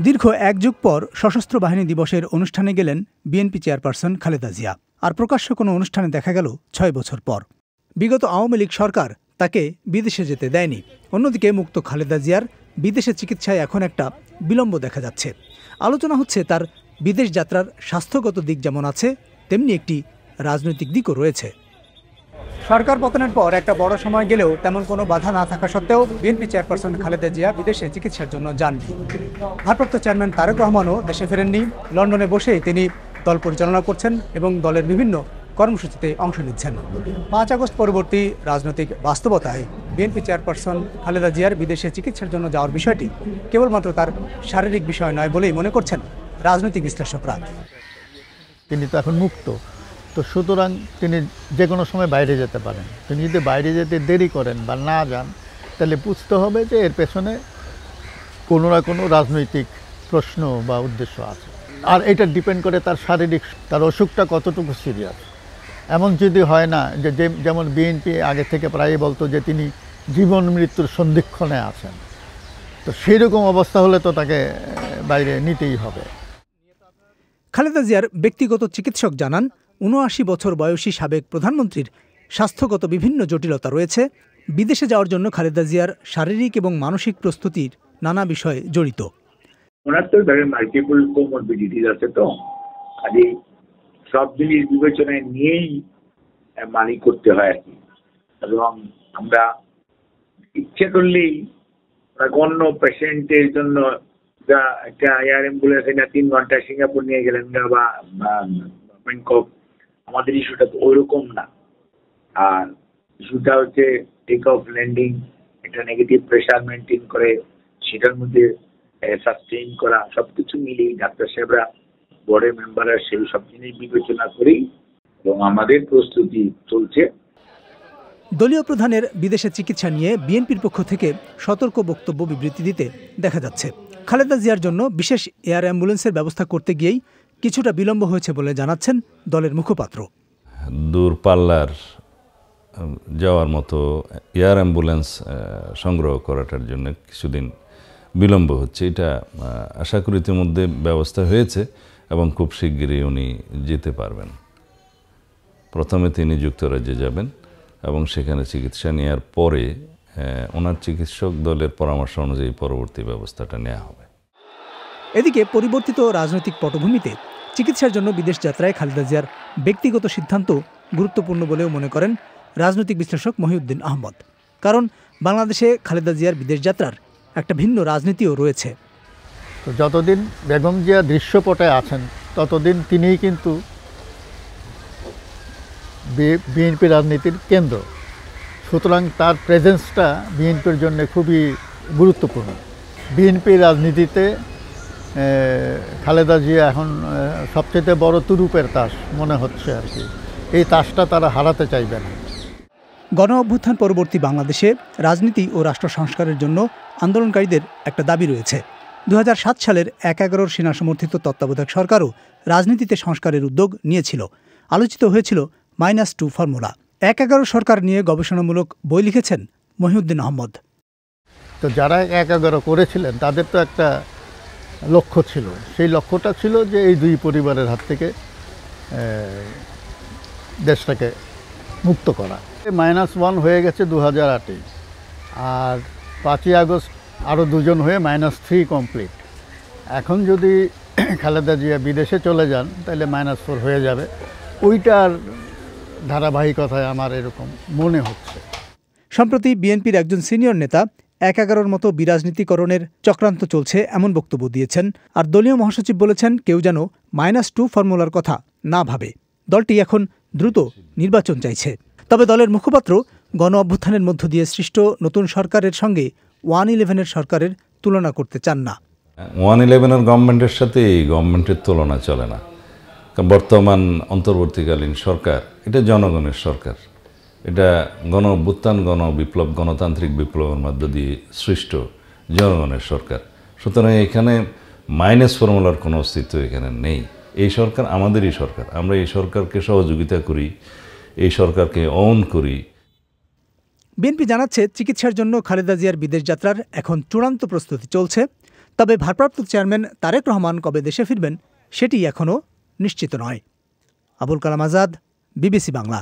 দীর্ঘ এক যুগ পর সশস্ত্র বাহিনী দিবসের অনুষ্ঠানে গেলেন বিএনপি চেয়ারপারসন খালেদা জিয়া। আর প্রকাশ্য কোনো অনুষ্ঠানে দেখা গেল ৬ বছর পর। বিগত আওয়ামী লীগ সরকার তাকে বিদেশে যেতে দেয়নি। অন্যদিকে মুক্ত খালেদা জিয়ার বিদেশে চিকিৎসায় এখন একটা বিলম্ব দেখা যাচ্ছে। আলোচনা হচ্ছে তার বিদেশ যাত্রার স্বাস্থ্যগত দিক যেমন আছে, তেমনি একটি রাজনৈতিক দিকও রয়েছে। সরকার পতনের পর একটা বড় সময় গেলেও তেমন কোনো বাধা না থাকা সত্ত্বেও বিএনপি চেয়ারপারসন খালেদা জিয়া বিদেশে চিকিৎসার জন্য যাননি। ভারপ্রাপ্ত চেয়ারম্যান তারেক রহমানও দেশে ফেরেননি। লন্ডনে বসেই তিনি দল পরিচালনা করছেন এবং দলের বিভিন্ন কর্মসূচিতে অংশ নিচ্ছেন। ৫ আগস্ট পরবর্তী রাজনৈতিক বাস্তবতায় বিএনপি চেয়ারপারসন খালেদা জিয়ার বিদেশে চিকিৎসার জন্য যাওয়ার বিষয়টি কেবলমাত্র তার শারীরিক বিষয় নয় বলেই মনে করছেন রাজনৈতিক বিশ্লেষকরা। তিনি তো এখন মুক্ত, তো সুতরাং তিনি যে কোনো সময় বাইরে যেতে পারেন। তিনি যদি বাইরে যেতে দেরি করেন বা না যান, তাহলে বুঝতে হবে যে এর পেছনে কোনো না কোনো রাজনৈতিক প্রশ্ন বা উদ্দেশ্য আছে। আর এটা ডিপেন্ড করে তার অসুখটা কতটুকু সিরিয়াস। এমন যদি হয় না যে যেমন বিএনপি আগে থেকে প্রায়ই বলতো যে তিনি জীবন মৃত্যুর সন্ধিক্ষণে আছেন, তো সেই রকম অবস্থা হলে তো তাকে বাইরে নিতেই হবে। খালেদা জিয়ার ব্যক্তিগত চিকিৎসক জানান, ৭৯ বছর বয়সী সাবেক প্রধানমন্ত্রীর স্বাস্থ্যগত বিভিন্ন জটিলতা রয়েছে। বিদেশে যাওয়ার জন্য খালেদা জিয়ার শারীরিক এবং মানসিক প্রস্তুতির নানা বিষয় জড়িত। ওনার তো মাল্টিপল কোমরবিডিটিস আছে, তো আগে সব জিনিস বিবেচনায় নিয়েই মানি করতে হয় আর কি। এবং আমরা ইচ্ছে করলেই অন্য পেশেন্টের জন্য একটা এয়ার অ্যাম্বুলেন্স ৩ ঘন্টা সিঙ্গাপুর নিয়ে গেলেন বা ব্যাংকক, আমাদের ইস্যুটা তো ওইরকম না। আর ইস্যুটা হচ্ছে টেক অফ ল্যান্ডিং, একটা নেগেটিভ প্রেশার মেনটেন করে সেটার মধ্যে সাস্টেইন করা, সবকিছু মিলিয়ে ডাক্তার সাহেবরা, বোর্ডের মেম্বাররা সেই সব জিনিস বিবেচনা করেই এবং আমাদের প্রস্তুতি চলছে। দলীয় প্রধানের বিদেশে চিকিৎসা নিয়ে বিএনপির পক্ষ থেকে সতর্ক বক্তব্য বিবৃতি দিতে দেখা যাচ্ছে। খালেদা জিয়ার জন্য বিশেষ এয়ার অ্যাম্বুলেন্সের ব্যবস্থা করতে গিয়েই কিছুটা বিলম্ব হয়েছে বলে জানাচ্ছেন দলের মুখপাত্র। দূরপাল্লার যাওয়ার মতো এয়ার অ্যাম্বুলেন্স সংগ্রহ করাটার জন্য কিছুদিন বিলম্ব হচ্ছে। এটা আশা করি ইতিমধ্যে ব্যবস্থা হয়েছে এবং খুব শিগগিরই উনি যেতে পারবেন। প্রথমে তিনি যুক্তরাজ্যে যাবেন এবং সেখানে চিকিৎসা নেওয়ার পরে ওনার চিকিৎসক দলের পরামর্শ অনুযায়ী পরবর্তী ব্যবস্থাটা নেওয়া হবে। এদিকে পরিবর্তিত রাজনৈতিক পটভূমিতে চিকিৎসার জন্য বিদেশ যাত্রায় খালেদা জিয়ার ব্যক্তিগত সিদ্ধান্ত গুরুত্বপূর্ণ বলেও মনে করেন রাজনৈতিক বিশ্লেষক মহিউদ্দিন আহমদ। কারণ বাংলাদেশে খালেদা জিয়ার বিদেশ যাত্রার একটা ভিন্ন রাজনীতিও রয়েছে। তো যতদিন বেগম জিয়া দৃশ্যপটে আছেন ততদিন তিনিই কিন্তু বিএনপি রাজনীতির কেন্দ্র। সুতরাং তার প্রেজেন্সটা বিএনপির জন্য খুবই গুরুত্বপূর্ণ। বিএনপি রাজনীতিতে খালেদা জিয়া এখন সবচেয়ে বড় তুরুপের তাস মনে হচ্ছে আর কি। এই তাসটা তারা হারাতে চাইবে না। গণ অভ্যুত্থান পরবর্তী বাংলাদেশে রাজনীতি ও রাষ্ট্র সংস্কারের জন্য আন্দোলনকারীদের একটা দাবি রয়েছে। ২০০৭ সালের ১/১১ সেনা সমর্থিত তত্ত্বাবধায়ক সরকারও রাজনীতিতে সংস্কারের উদ্যোগ নিয়েছিল। আলোচিত হয়েছিল -2 ফর্মুলা। ১/১১ সরকার নিয়ে গবেষণামূলক বই লিখেছেন মহিউদ্দিন আহমদ। তো যারা ১/১১ করেছিলেন তাদের তো একটা লক্ষ্য ছিল, সেই লক্ষ্যটা ছিল যে এই দুই পরিবারের হাত থেকে দেশটাকে মুক্ত করা। -1 হয়ে গেছে 2008-এ, আর 5ই আগস্ট আরও 2জন হয়ে -3 কমপ্লিট। এখন যদি খালেদা জিয়া বিদেশে চলে যান তাহলে -4 হয়ে যাবে। ওইটার ধারাবাহিকতায় আমার এরকম মনে হচ্ছে। সম্প্রতি বিএনপির একজন সিনিয়র নেতা ১/১১ মতো বিরাজনীতিকরণের চক্রান্ত চলছে এমন বক্তব্য দিয়েছেন। আর দলীয় মহাসচিব বলেছেন কেউ যেন -2 ফর্মুলার কথা না ভাবে। দলটি এখন দ্রুত নির্বাচন চাইছে। তবে দলের মুখপাত্র গণ অভ্যুত্থানের মধ্য দিয়ে সৃষ্ট নতুন সরকারের সঙ্গে 1-11-এর সরকারের তুলনা করতে চান না। 1-11-এর গভর্নমেন্টের সাথে এই গভর্নমেন্টের তুলনা চলে না। বর্তমান অন্তর্বর্তীকালীন সরকার এটা জনগণের সরকার। এটা গণ অভ্যুত্থান, গণবিপ্লব, গণতান্ত্রিক বিপ্লবের মধ্য দিয়ে সৃষ্ট জনগণের সরকার। সুতরাং এখানে মাইনাস ফর্মুলার কোনো অস্তিত্ব এখানে নেই। এই সরকার আমাদেরই সরকার। আমরা এই সরকারকে সহযোগিতা করি, এই সরকারকে অন করি। বিএনপি জানাচ্ছে চিকিৎসার জন্য খালেদা জিয়ার বিদেশ যাত্রার এখন চূড়ান্ত প্রস্তুতি চলছে। তবে ভারপ্রাপ্ত চেয়ারম্যান তারেক রহমান কবে দেশে ফিরবেন সেটি এখনও নিশ্চিত নয়। আবুল কালাম আজাদ, বিবিসি বাংলা।